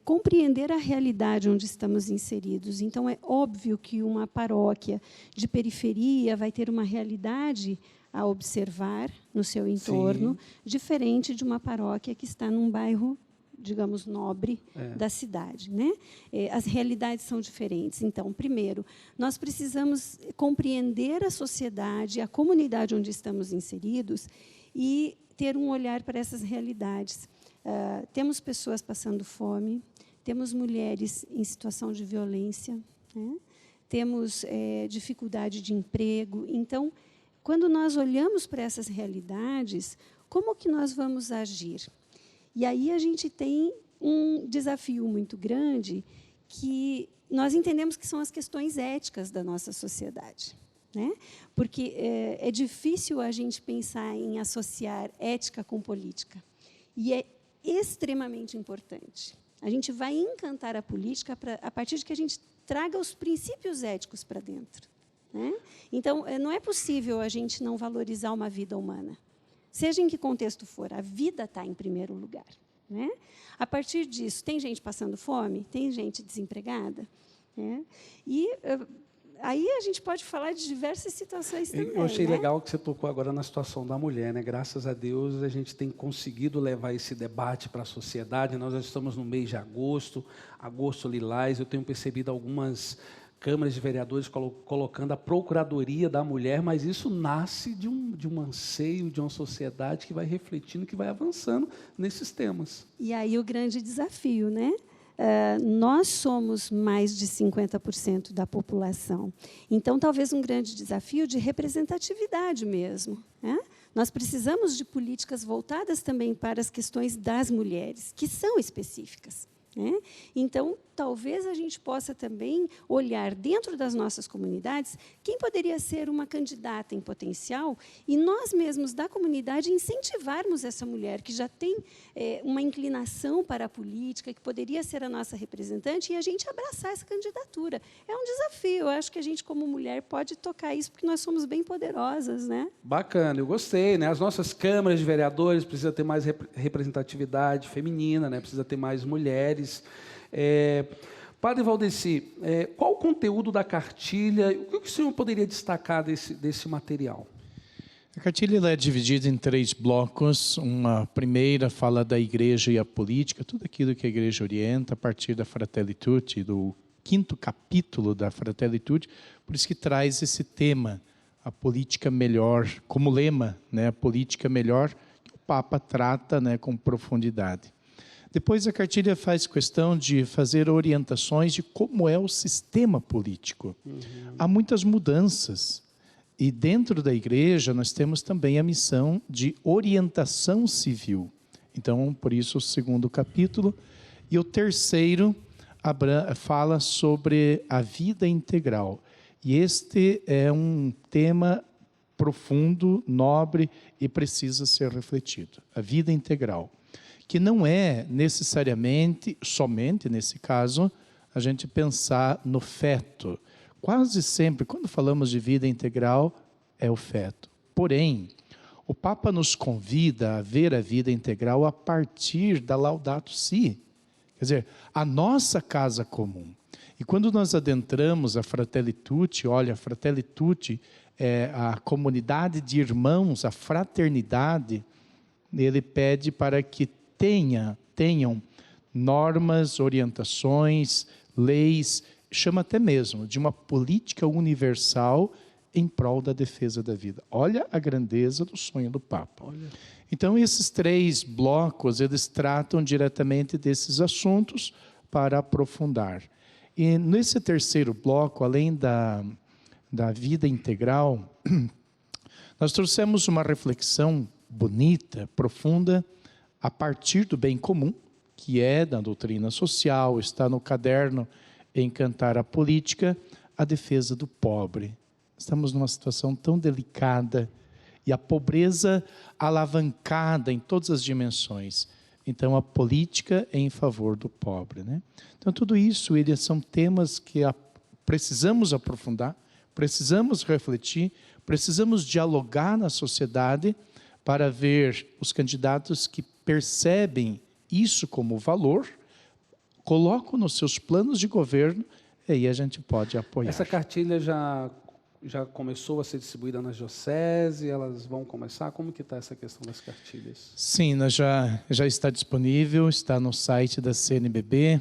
B: compreender a realidade onde estamos inseridos. Então, é óbvio que uma paróquia de periferia vai ter uma realidade a observar no seu entorno, diferente de uma paróquia que está num bairro, digamos, nobre da cidade, né? As realidades são diferentes. Então, primeiro, nós precisamos compreender a sociedade, a comunidade onde estamos inseridos e ter um olhar para essas realidades. Temos pessoas passando fome, temos mulheres em situação de violência, né? Temos dificuldade de emprego. Então, quando nós olhamos para essas realidades, como que nós vamos agir? E aí a gente tem um desafio muito grande que nós entendemos que são as questões éticas da nossa sociedade, né? Porque é difícil a gente pensar em associar ética com política. E é extremamente importante. A gente vai encantar a política a partir de que a gente traga os princípios éticos para dentro, né? Então, não é possível a gente não valorizar uma vida humana. Seja em que contexto for, a vida está em primeiro lugar, né? A partir disso, tem gente passando fome? Tem gente desempregada? Né? E aí a gente pode falar de diversas situações também.
A: Eu achei
B: né?
A: legal que você tocou agora na situação da mulher, né? Graças a Deus, a gente tem conseguido levar esse debate para a sociedade. Nós já estamos no mês de agosto lilás. Eu tenho percebido algumas câmaras de vereadores colocando a Procuradoria da Mulher, mas isso nasce de um anseio, de uma sociedade que vai refletindo, que vai avançando nesses temas.
B: E aí o grande desafio, né? Nós somos mais de 50% da população. Então, talvez um grande desafio de representatividade mesmo, né? Nós precisamos de políticas voltadas também para as questões das mulheres, que são específicas, né? Então, talvez a gente possa também olhar dentro das nossas comunidades quem poderia ser uma candidata em potencial e nós mesmos da comunidade incentivarmos essa mulher que já tem uma inclinação para a política, que poderia ser a nossa representante, e a gente abraçar essa candidatura. É um desafio. Eu acho que a gente, como mulher, pode tocar isso, porque nós somos bem poderosas, né?
A: Bacana, eu gostei, né? As nossas câmaras de vereadores precisam ter mais representatividade feminina, né? Precisa ter mais mulheres. Padre Valdeci, qual o conteúdo da cartilha? O que o senhor poderia destacar desse material?
O: A cartilha ela é dividida em 3 blocos. Uma primeira fala da igreja e a política, tudo aquilo que a igreja orienta a partir da Fratelli Tutti, do 5º capítulo da Fratelli Tutti, por isso que traz esse tema, a política melhor, como lema, né? A política melhor, que o Papa trata, né, com profundidade. Depois a cartilha faz questão de fazer orientações de como é o sistema político. Há muitas mudanças. E dentro da igreja nós temos também a missão de orientação civil. Então, por isso o 2º capítulo. E o 3º fala sobre a vida integral. E este é um tema profundo, nobre e precisa ser refletido. A vida integral. Que não é necessariamente, somente nesse caso, a gente pensar no feto. Quase sempre, quando falamos de vida integral, é o feto. Porém, o Papa nos convida a ver a vida integral a partir da Laudato Si. Quer dizer, a nossa casa comum. E quando nós adentramos a Fratelli Tutti, olha, a Fratelli Tutti é a comunidade de irmãos, a fraternidade, ele pede para que tenham normas, orientações, leis, chama até mesmo de uma política universal em prol da defesa da vida. Olha a grandeza do sonho do Papa. Olha. Então, esses 3 blocos, eles tratam diretamente desses assuntos para aprofundar. E nesse 3º bloco, além da vida integral, nós trouxemos uma reflexão bonita, profunda, a partir do bem comum, que é da doutrina social, está no caderno Encantar a Política, a defesa do pobre. Estamos numa situação tão delicada e a pobreza alavancada em todas as dimensões. Então, a política é em favor do pobre, né? Então, tudo isso, eles são temas que precisamos aprofundar, precisamos refletir, precisamos dialogar na sociedade para ver os candidatos que percebem isso como valor, colocam nos seus planos de governo, e aí a gente pode apoiar.
A: Essa cartilha já começou a ser distribuída nas dioceses, elas vão começar? Como que está essa questão das cartilhas?
O: Sim, já está disponível, está no site da CNBB,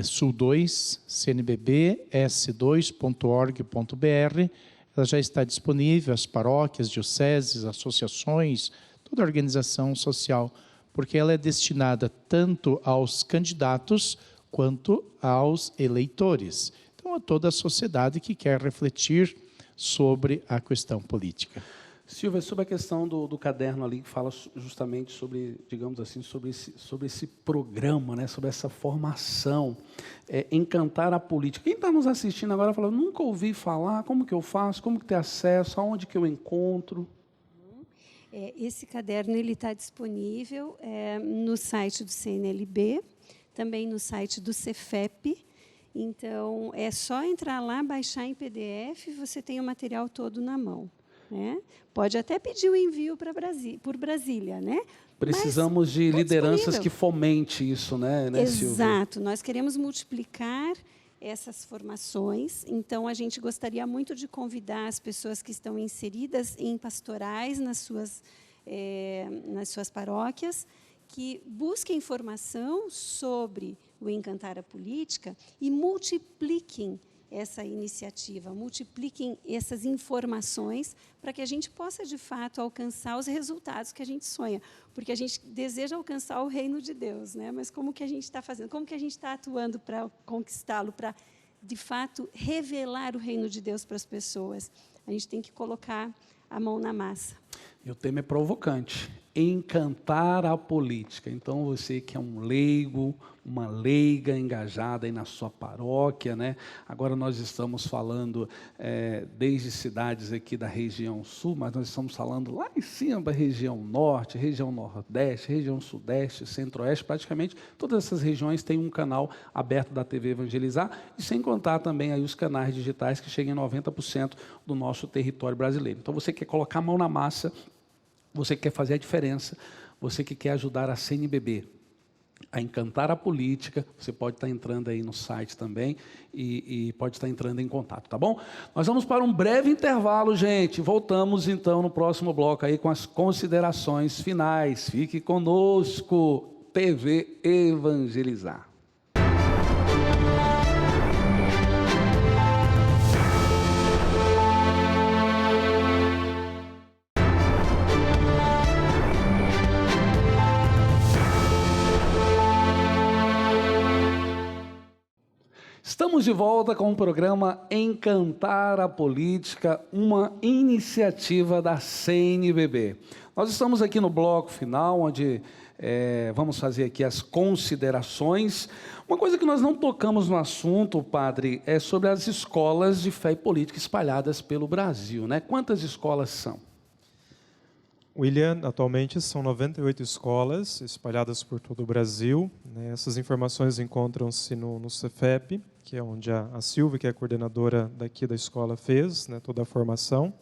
O: Sul 2, cnbbs2.org.br. Ela já está disponível às paróquias, dioceses, associações, toda organização social, porque ela é destinada tanto aos candidatos quanto aos eleitores. Então, a toda a sociedade que quer refletir sobre a questão política.
A: Silvia, sobre a questão do caderno ali, que fala justamente sobre, digamos assim, sobre esse programa, né, sobre essa formação, Encantar a Política. Quem está nos assistindo agora fala, nunca ouvi falar, como que eu faço, como que tem acesso, aonde que eu encontro?
B: Esse caderno está disponível no site do CNLB, também no site do Cefep. Então, é só entrar lá, baixar em PDF, você tem o material todo na mão, né? Pode até pedir o envio por Brasília, né?
A: Precisamos de lideranças que fomente isso, né, Silvia?
B: Exato. Nós queremos multiplicar essas formações. Então, a gente gostaria muito de convidar as pessoas que estão inseridas em pastorais nas suas paróquias, que busquem informação sobre o Encantar a Política e multipliquem essa iniciativa, multipliquem essas informações para que a gente possa, de fato, alcançar os resultados que a gente sonha. Porque a gente deseja alcançar o reino de Deus, né? Mas como que a gente está fazendo? Como que a gente está atuando para conquistá-lo, para, de fato, revelar o reino de Deus para as pessoas? A gente tem que colocar a mão na massa.
A: E o tema é provocante. Encantar a política. Então, você que é um leigo, uma leiga engajada aí na sua paróquia, né? Agora nós estamos falando desde cidades aqui da região sul, mas nós estamos falando lá em cima da região norte, região nordeste, região sudeste, centro-oeste, praticamente todas essas regiões têm um canal aberto da TV Evangelizar, e sem contar também aí os canais digitais que chegam em 90% do nosso território brasileiro. Então, você quer colocar a mão na massa, você que quer fazer a diferença, você que quer ajudar a CNBB a encantar a política, você pode estar entrando aí no site também e pode estar entrando em contato, tá bom? Nós vamos para um breve intervalo, gente. Voltamos então no próximo bloco aí com as considerações finais. Fique conosco, TV Evangelizar. Estamos de volta com o programa Encantar a Política, uma iniciativa da CNBB. Nós estamos aqui no bloco final, onde vamos fazer aqui as considerações. Uma coisa que nós não tocamos no assunto, padre, é sobre as escolas de fé e política espalhadas pelo Brasil, né? Quantas escolas são?
E: William, atualmente são 98 escolas espalhadas por todo o Brasil, né? Essas informações encontram-se no Cefep, que é onde a Silvia, que é a coordenadora daqui da escola, fez, né, toda a formação.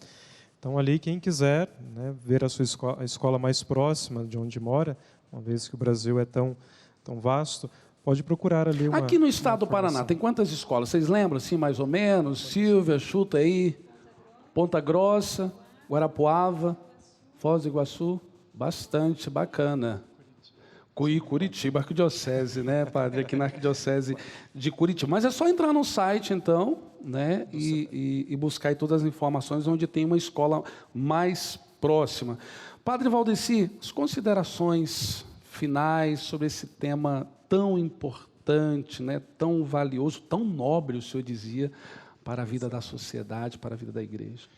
E: Então, ali, quem quiser, né, ver a sua escola mais próxima de onde mora, uma vez que o Brasil é tão vasto, pode procurar ali uma...
A: Aqui no estado do Paraná, tem quantas escolas? Vocês lembram, assim, mais ou menos? Silvia, chuta aí. Ponta Grossa, Guarapuava, Foz do Iguaçu, bastante, bacana. Curitiba, arquidiocese, né, padre? Aqui na arquidiocese de Curitiba. Mas é só entrar no site, então, né, e buscar aí todas as informações onde tem uma escola mais próxima. Padre Valdeci, as considerações finais sobre esse tema tão importante, né, tão valioso, tão nobre, o senhor dizia, para a vida da sociedade, para a vida da igreja.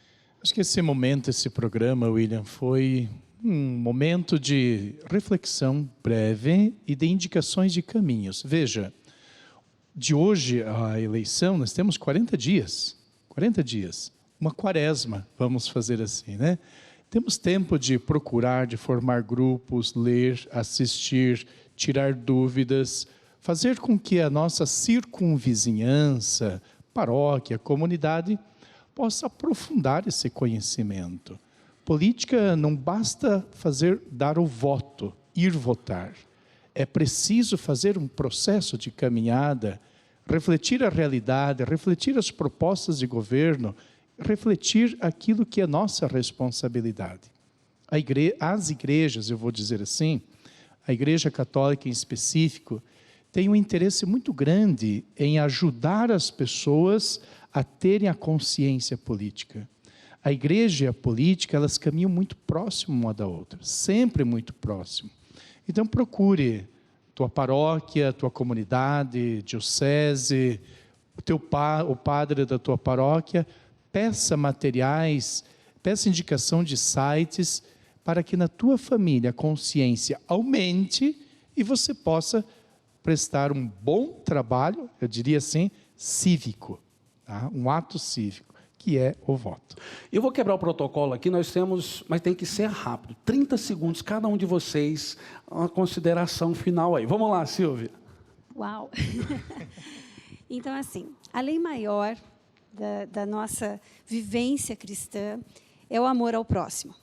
O: Acho que esse momento, esse programa, William, foi um momento de reflexão breve e de indicações de caminhos. Veja, de hoje à eleição nós temos 40 dias. 40 dias. Uma quaresma, vamos fazer assim, né? Temos tempo de procurar, de formar grupos, ler, assistir, tirar dúvidas, fazer com que a nossa circunvizinhança, paróquia, comunidade, possa aprofundar esse conhecimento. Política não basta dar o voto, ir votar. É preciso fazer um processo de caminhada, refletir a realidade, refletir as propostas de governo, refletir aquilo que é nossa responsabilidade. As igrejas, eu vou dizer assim, a Igreja Católica em específico, tem um interesse muito grande em ajudar as pessoas a terem a consciência política. A igreja e a política, elas caminham muito próximo uma da outra, sempre muito próximo. Então procure tua paróquia, tua comunidade, diocese, o padre da tua paróquia, peça materiais, peça indicação de sites, para que na tua família a consciência aumente e você possa prestar um bom trabalho, eu diria assim, cívico, tá? Um ato cívico, que é o voto.
A: Eu vou quebrar o protocolo aqui, nós temos, mas tem que ser rápido, 30 segundos, cada um de vocês, uma consideração final aí. Vamos lá, Silvia.
B: Uau! Então, assim, a lei maior da nossa vivência cristã é o amor ao próximo.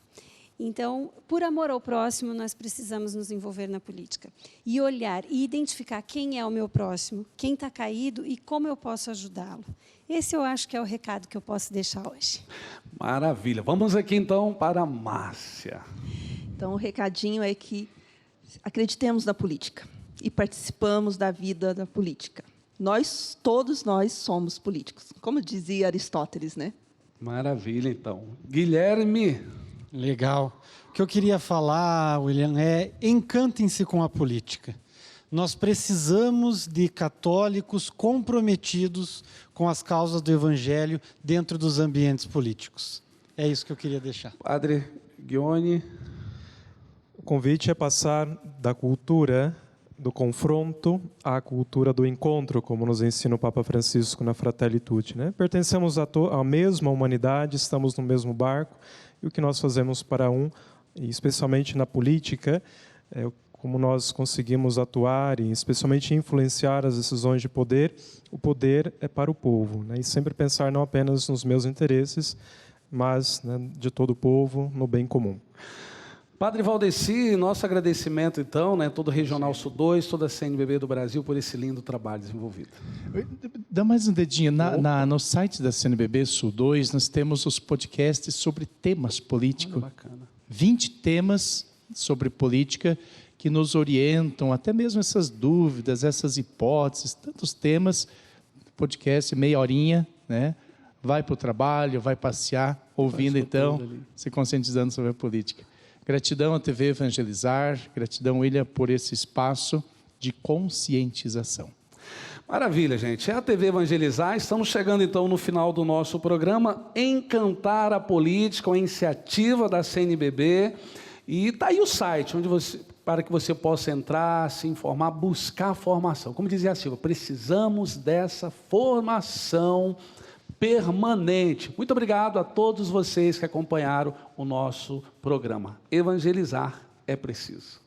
B: Então, por amor ao próximo, nós precisamos nos envolver na política. E olhar e identificar quem é o meu próximo, quem está caído e como eu posso ajudá-lo. Esse eu acho que é o recado que eu posso deixar hoje.
A: Maravilha. Vamos aqui, então, para a Márcia.
C: Então, o recadinho é que acreditemos na política e participamos da vida da política. Todos nós somos políticos, como dizia Aristóteles, né?
A: Maravilha, então. Guilherme.
F: Legal. O que eu queria falar, William, é encantem-se com a política. Nós precisamos de católicos comprometidos com as causas do Evangelho dentro dos ambientes políticos. É isso que eu queria deixar.
A: Padre Ghioni.
E: O convite é passar da cultura do confronto à cultura do encontro, como nos ensina o Papa Francisco na Fratelli Tutti, né? Pertencemos à mesma humanidade, estamos no mesmo barco, e o que nós fazemos para um, e especialmente na política, como nós conseguimos atuar e especialmente influenciar as decisões de poder, o poder é para o povo, né? E sempre pensar não apenas nos meus interesses, mas, né, de todo o povo, no bem comum.
A: Padre Valdeci, nosso agradecimento, então, né, todo o Regional Sul 2, toda a CNBB do Brasil, por esse lindo trabalho desenvolvido.
O: Dá mais um dedinho. No site da CNBB Sul 2, nós temos os podcasts sobre temas políticos.
A: Olha, bacana.
O: 20 temas sobre política que nos orientam, até mesmo essas dúvidas, essas hipóteses, tantos temas. Podcast, meia horinha, né? Vai para o trabalho, vai passear, ouvindo, então, se conscientizando sobre a política. Gratidão à TV Evangelizar, gratidão, William, por esse espaço de conscientização.
A: Maravilha, gente. É a TV Evangelizar. Estamos chegando, então, no final do nosso programa. Encantar a Política, uma iniciativa da CNBB. E está aí o site, para que você possa entrar, se informar, buscar formação. Como dizia a Silvia, precisamos dessa formação permanente. Muito obrigado a todos vocês que acompanharam o nosso programa. Evangelizar é preciso.